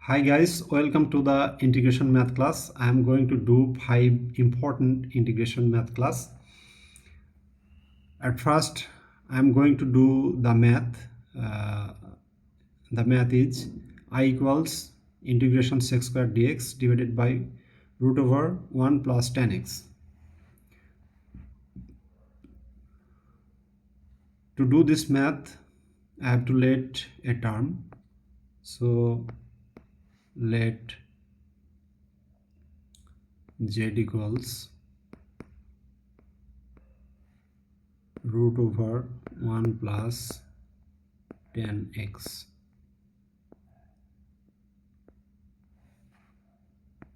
Hi guys, welcome to the integration math class. I am going to do 5 important integration math class. At first, I am going to do the math. The math is I equals integration sec square dx divided by root over 1 plus 10x. To do this math, I have to let a term. So let z equals root over 1 plus 10x.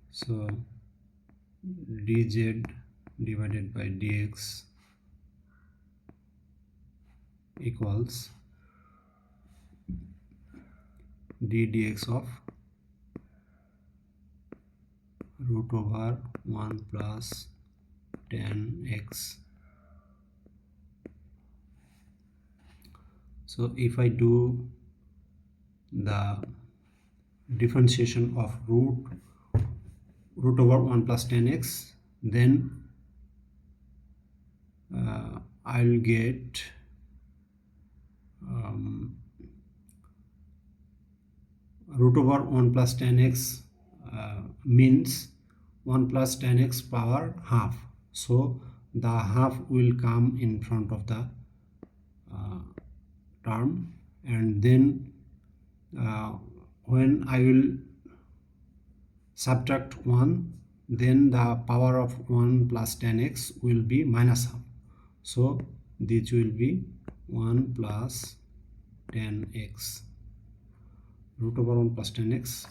So dz divided by dx equals d dx of root over 1 plus 10x. So if I do the differentiation of root over 1 plus 10x, then I'll get root over 1 plus 10x means 1 plus 10x power half. So the half will come in front of the term, and then when I will subtract 1, then the power of 1 plus 10x will be minus half. So this will be 1 plus 10x, root over 1 plus 10x,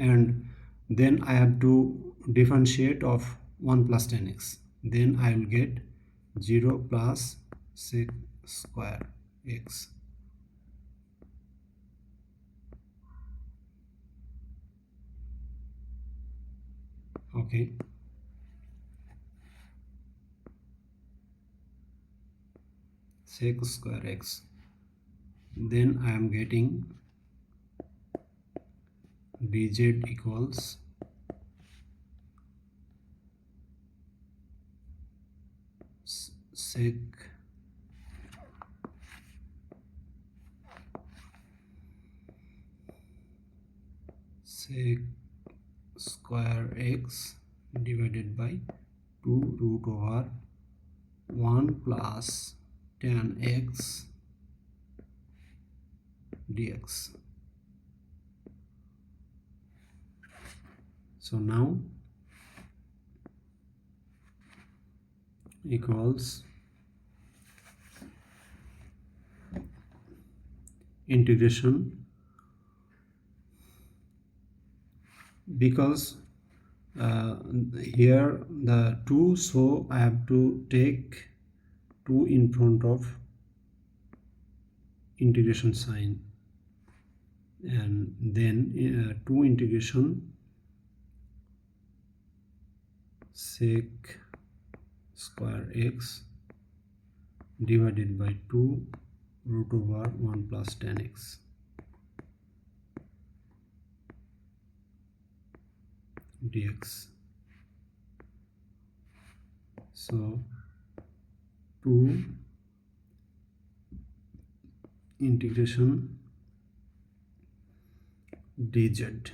and then I have to differentiate of 1 plus 10x. Then I will get 0 plus sec square x. Okay. Sec square x. Then I am getting dz equals sec square x divided by 2 root over 1 plus 10x dx. So now equals integration, because here the 2, so I have to take 2 in front of integration sign, and then 2 integration sec square x divided by 2 root over 1 plus 10x dx. So 2 integration dz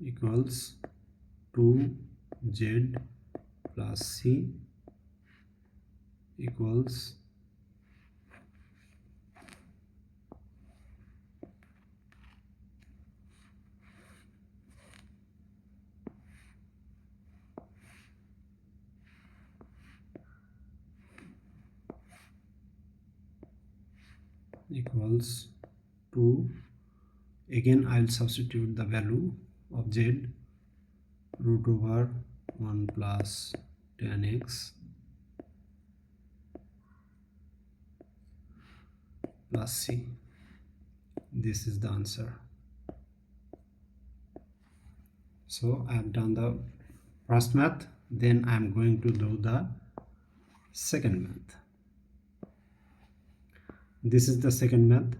equals 2z plus c equals equals 2. Again I'll substitute the value of z, root over 1 plus 10x plus c. This is the answer. So I have done the first math, then I am going to do the second math. This is the second math,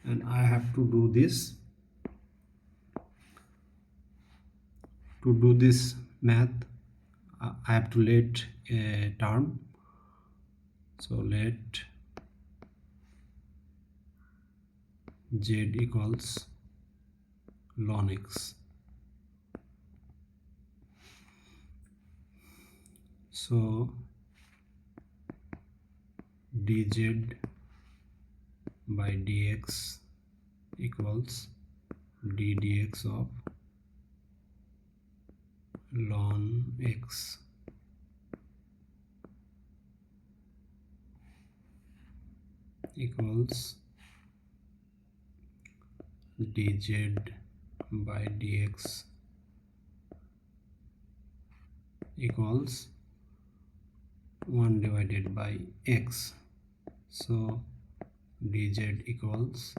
and I have to do this. To do this math, I have to let a term. So let z equals ln x. So dz by dx equals d dx of ln x equals dz by dx equals 1 divided by x. So dz equals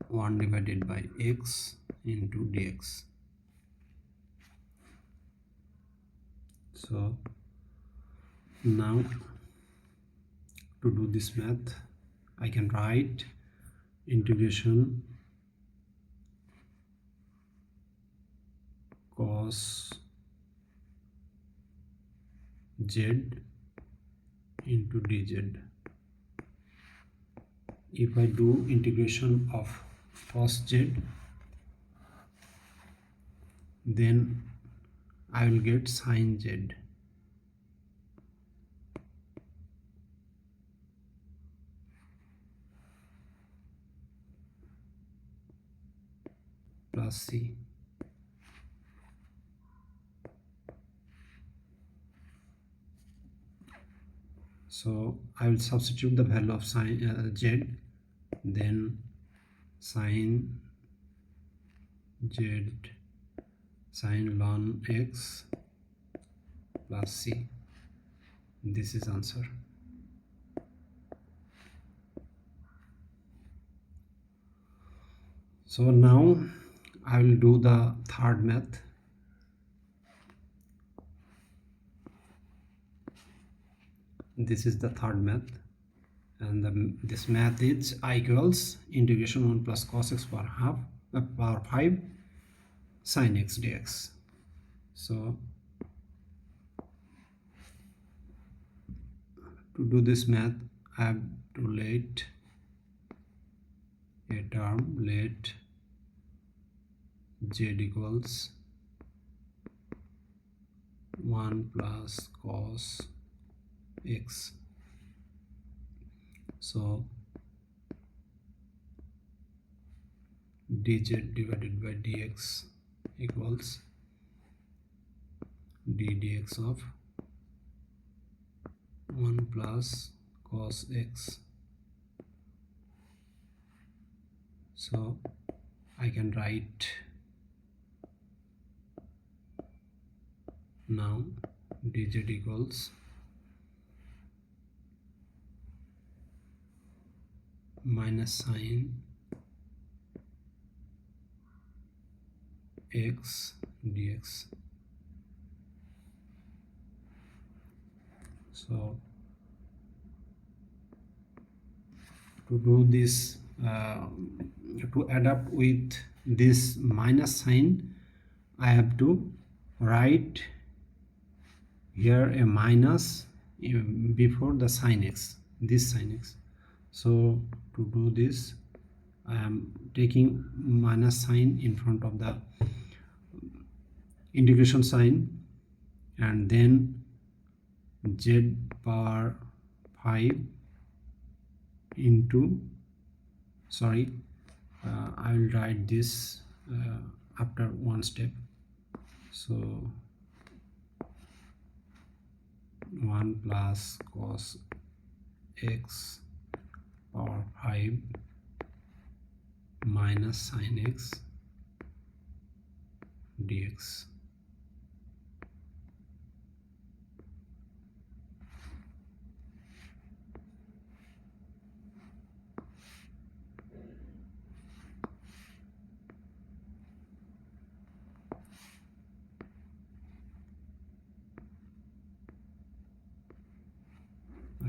1 divided by x into dx. So now to do this math, I can write integration cos z into dz. If I do integration of cos z, then I will get sin z. Plus c. So I will substitute the value of sin z, then sin z sin ln x plus c. This is answer. So now I will do the third math. This is the third math, and this math is I equals integration 1 plus cos x power half power 5 sin x dx. So to do this math, I have to let a term, let z equals 1 plus cos x. So dz divided by dx equals d dx of 1 plus cos x. So I can write now dz equals minus sin x dx. So to do this, to adapt with this minus sign, I have to write here a minus before the sin x, this sin x. So to do this, I am taking minus sign in front of the integration sign, and then z power 5 into, sorry, I will write this after one step. So 1 plus cos x power 5 minus sin x dx.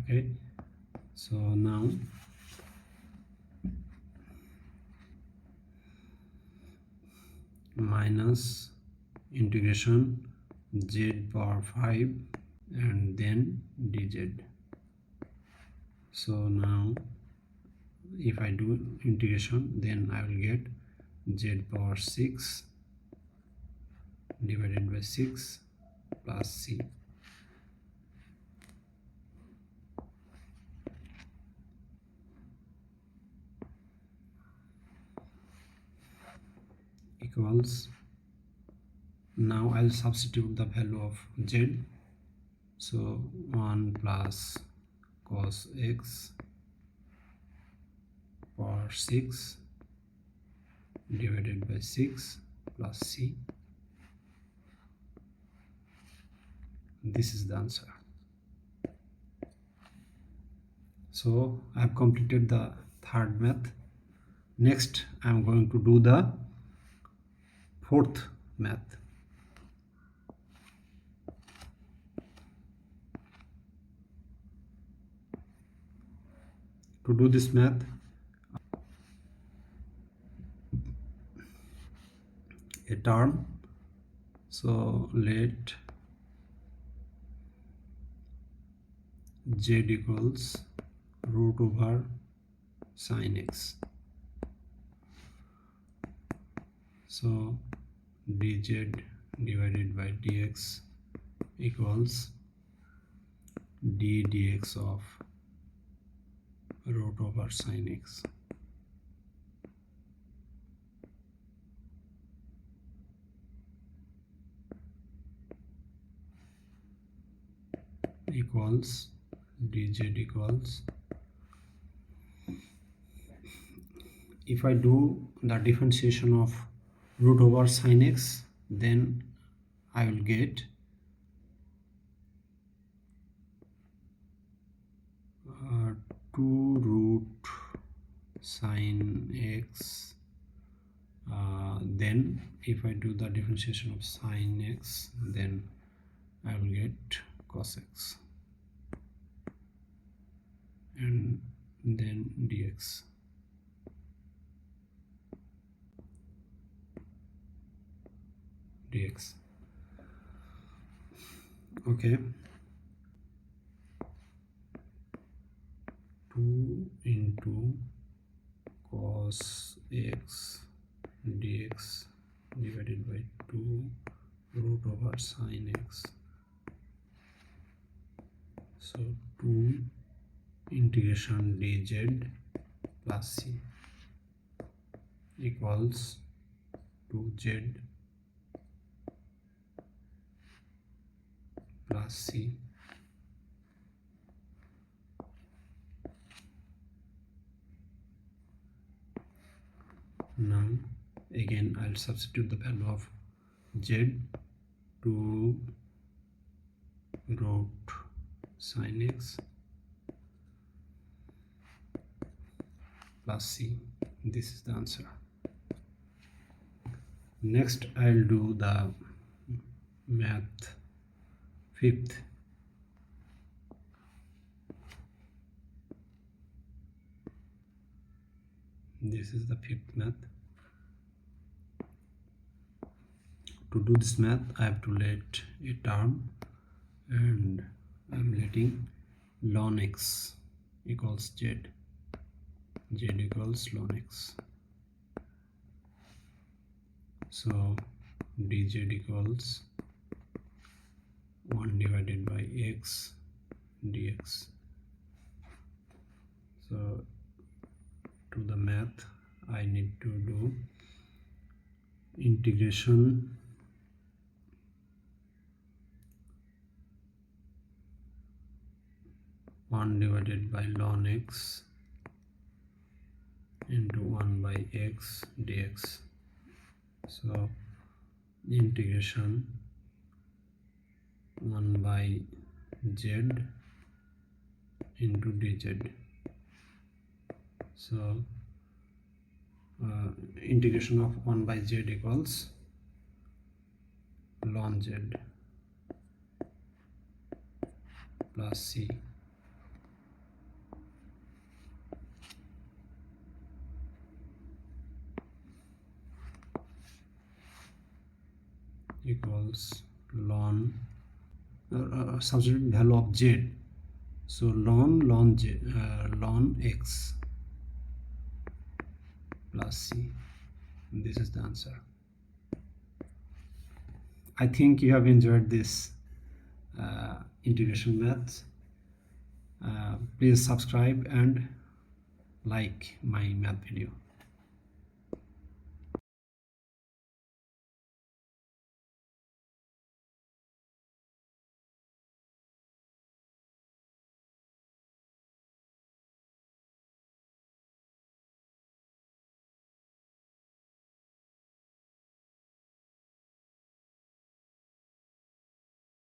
Okay, so now minus integration z power 5 and then dz. So now if I do integration, then I will get z power 6 divided by 6 plus c. Equals, now I'll substitute the value of z. So 1 plus cos x power 6 divided by 6 plus c. This is the answer. So I have completed the third math. Next I am going to do the fourth math. To do this math, a term, so let z equals root over sin x. So dz divided by dx equals d dx of root over sin x. Equals dz equals, if I do the differentiation of root over sin x, then I will get 2 root sin x. Then if I do the differentiation of sin x, then I will get cos x and then dx. Okay, 2 into cos x dx divided by 2 root over sin x. So 2 integration dz plus c equals 2z plus c. Now again I'll substitute the value of z, 2 root sin x plus c. This is the answer. Next I'll do the math fifth. This is the fifth math. To do this math, I have to let a term, and I am letting ln x equals z. Z equals ln x. So dz equals 1 divided by x dx. So to the math, I need to do integration (1 divided by ln x into 1 by x dx. So integration 1 by z into dz. So integration of 1 by z equals ln z plus c. substitute value of z. So ln z, ln x plus c. This is the answer. I think you have enjoyed this integration math. Please subscribe and like my math video.